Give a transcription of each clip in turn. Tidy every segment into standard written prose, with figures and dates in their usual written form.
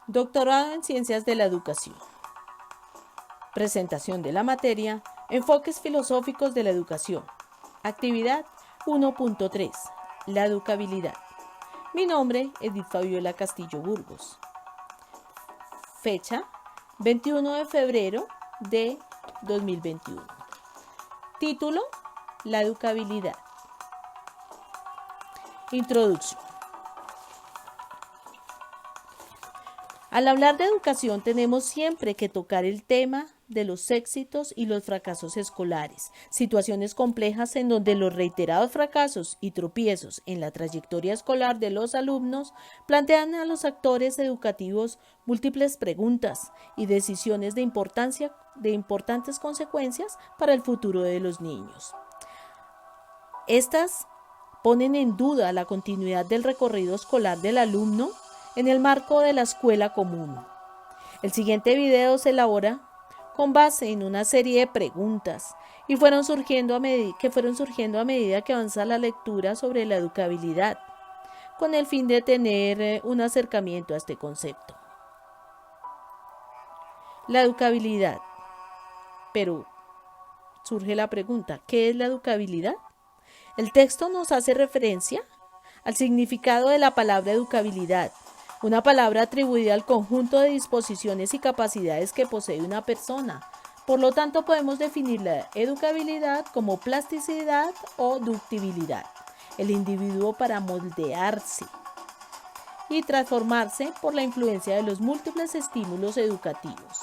Doctorado en Ciencias de la Educación. Presentación de la materia, enfoques filosóficos de la educación. Actividad 1.3, la educabilidad. Mi nombre es Edith Fabiola Castillo Burgos. Fecha 21 de febrero de 2021. Título, la educabilidad. Introducción. Al hablar de educación tenemos siempre que tocar el tema de los éxitos y los fracasos escolares, situaciones complejas en donde los reiterados fracasos y tropiezos en la trayectoria escolar de los alumnos plantean a los actores educativos múltiples preguntas y decisiones de importantes consecuencias para el futuro de los niños. Estas ponen en duda la continuidad del recorrido escolar del alumno en el marco de la escuela común. El siguiente video se elabora con base en una serie de preguntas y fueron surgiendo a medida que avanza la lectura sobre la educabilidad, con el fin de tener un acercamiento a este concepto. La educabilidad. Pero surge la pregunta, ¿qué es la educabilidad? El texto nos hace referencia al significado de la palabra educabilidad, una palabra atribuida al conjunto de disposiciones y capacidades que posee una persona. Por lo tanto, podemos definir la educabilidad como plasticidad o ductibilidad, el individuo para moldearse y transformarse por la influencia de los múltiples estímulos educativos.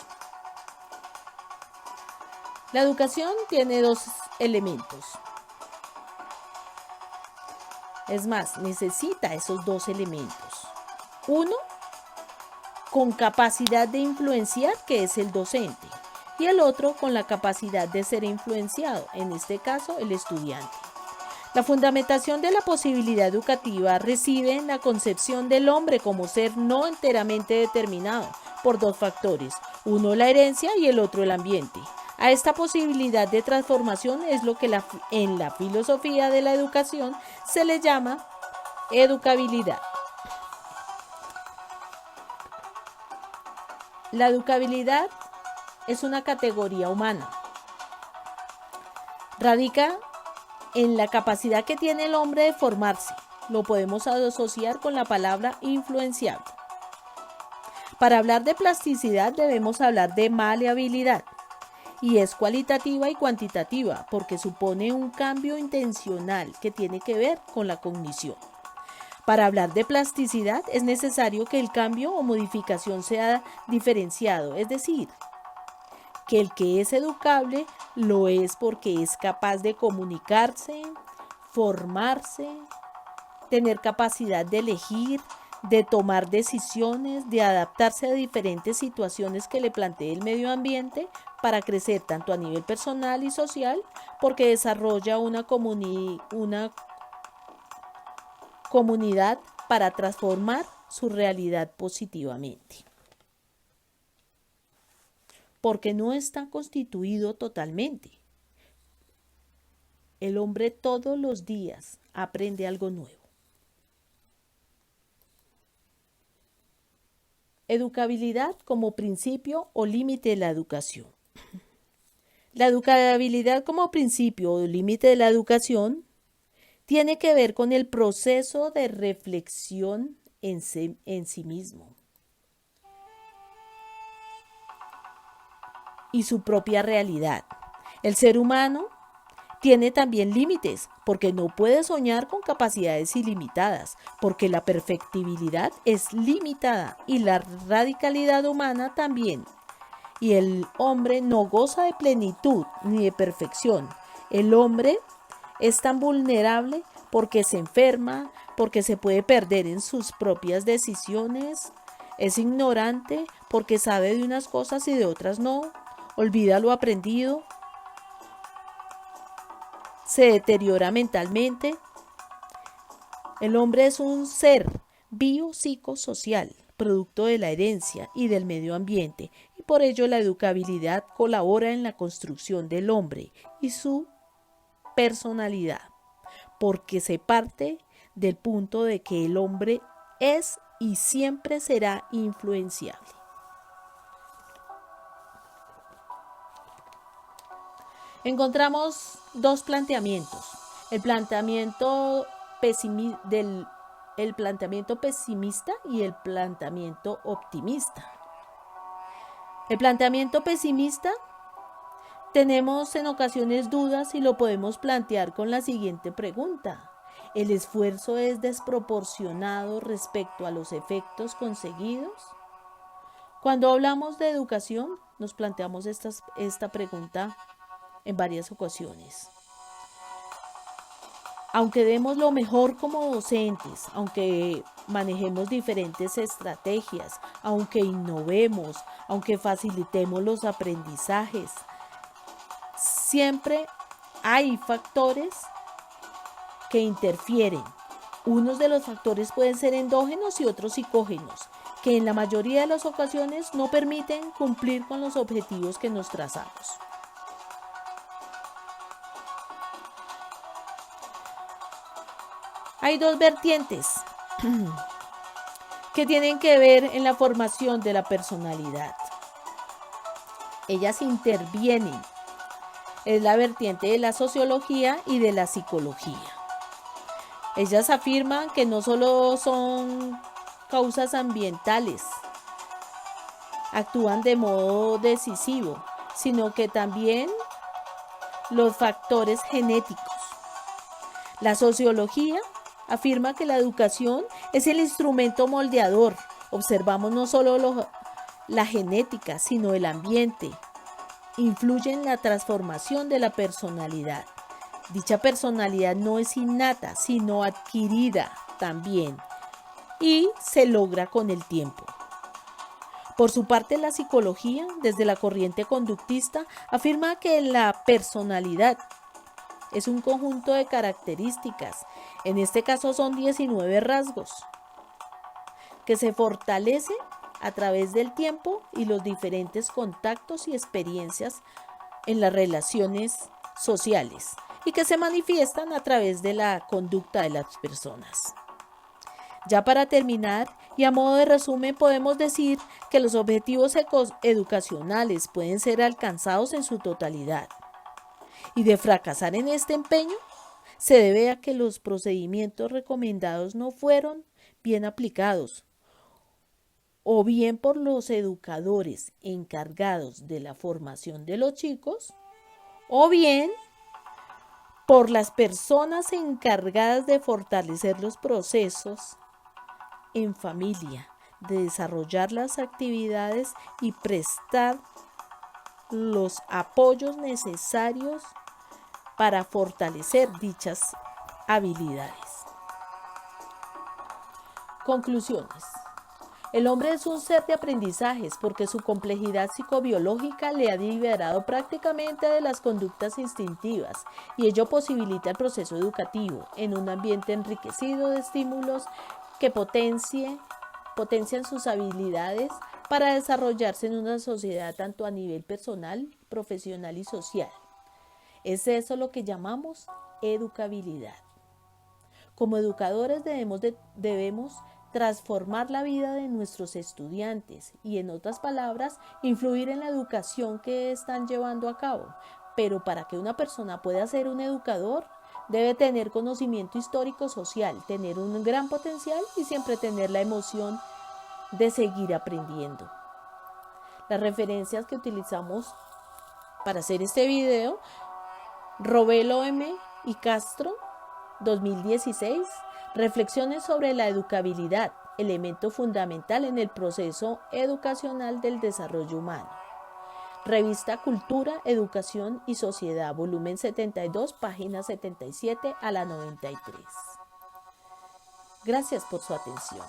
La educación tiene dos elementos. Es más, necesita esos dos elementos. Uno, con capacidad de influenciar, que es el docente, y el otro con la capacidad de ser influenciado, en este caso el estudiante. La fundamentación de la posibilidad educativa reside en la concepción del hombre como ser no enteramente determinado por dos factores, uno la herencia y el otro el ambiente. A esta posibilidad de transformación es lo que en la filosofía de la educación se le llama educabilidad. La educabilidad es una categoría humana. Radica en la capacidad que tiene el hombre de formarse. Lo podemos asociar con la palabra influenciable. Para hablar de plasticidad debemos hablar de maleabilidad. Y es cualitativa y cuantitativa porque supone un cambio intencional que tiene que ver con la cognición. Para hablar de plasticidad es necesario que el cambio o modificación sea diferenciado, es decir, que el que es educable lo es porque es capaz de comunicarse, formarse, tener capacidad de elegir, de tomar decisiones, de adaptarse a diferentes situaciones que le plantee el medio ambiente para crecer tanto a nivel personal y social, porque desarrolla una comunidad para transformar su realidad positivamente. Porque no está constituido totalmente. El hombre todos los días aprende algo nuevo. Educabilidad como principio o límite de la educación. La educabilidad como principio o límite de la educación tiene que ver con el proceso de reflexión en sí mismo y su propia realidad. El ser humano tiene también límites, porque no puede soñar con capacidades ilimitadas, porque la perfectibilidad es limitada y la radicalidad humana también. Y el hombre no goza de plenitud ni de perfección. El hombre es tan vulnerable porque se enferma, porque se puede perder en sus propias decisiones. Es ignorante porque sabe de unas cosas y de otras no. Olvida lo aprendido. Se deteriora mentalmente. El hombre es un ser biopsicosocial, producto de la herencia y del medio ambiente, y por ello la educabilidad colabora en la construcción del hombre y su personalidad, porque se parte del punto de que el hombre es y siempre será influenciable. Encontramos dos planteamientos. El planteamiento pesimista y el planteamiento optimista. El planteamiento pesimista, tenemos en ocasiones dudas y lo podemos plantear con la siguiente pregunta: ¿el esfuerzo es desproporcionado respecto a los efectos conseguidos? Cuando hablamos de educación, nos planteamos esta pregunta en varias ocasiones. Aunque demos lo mejor como docentes, aunque manejemos diferentes estrategias, aunque innovemos, aunque facilitemos los aprendizajes, siempre hay factores que interfieren. Unos de los factores pueden ser endógenos y otros psicógenos, que en la mayoría de las ocasiones no permiten cumplir con los objetivos que nos trazamos. Hay dos vertientes que tienen que ver en la formación de la personalidad. Ellas intervienen. Es la vertiente de la sociología y de la psicología. Ellas afirman que no solo son causas ambientales, actúan de modo decisivo, sino que también los factores genéticos. La sociología afirma que la educación es el instrumento moldeador. Observamos no solo la genética, sino el ambiente. Influye en la transformación de la personalidad. Dicha personalidad no es innata, sino adquirida también, y se logra con el tiempo. Por su parte, la psicología, desde la corriente conductista, afirma que la personalidad es un conjunto de características, en este caso son 19 rasgos, que se fortalece a través del tiempo y los diferentes contactos y experiencias en las relaciones sociales, y que se manifiestan a través de la conducta de las personas. Ya para terminar, y a modo de resumen, podemos decir que los objetivos educacionales pueden ser alcanzados en su totalidad. Y de fracasar en este empeño, se debe a que los procedimientos recomendados no fueron bien aplicados, o bien por los educadores encargados de la formación de los chicos, o bien por las personas encargadas de fortalecer los procesos en familia, de desarrollar las actividades y prestar los apoyos necesarios para fortalecer dichas habilidades. Conclusiones. El hombre es un ser de aprendizajes porque su complejidad psicobiológica le ha liberado prácticamente de las conductas instintivas, y ello posibilita el proceso educativo en un ambiente enriquecido de estímulos que potencian sus habilidades para desarrollarse en una sociedad tanto a nivel personal, profesional y social. Es eso lo que llamamos educabilidad. Como educadores debemos transformar la vida de nuestros estudiantes y, en otras palabras, influir en la educación que están llevando a cabo. Pero para que una persona pueda ser un educador, debe tener conocimiento histórico social, tener un gran potencial y siempre tener la emoción de seguir aprendiendo. Las referencias que utilizamos para hacer este video: Robelo M. y Castro, 2016, Reflexiones sobre la educabilidad, elemento fundamental en el proceso educacional del desarrollo humano. Revista Cultura, Educación y Sociedad, volumen 72, páginas 77 a la 93. Gracias por su atención.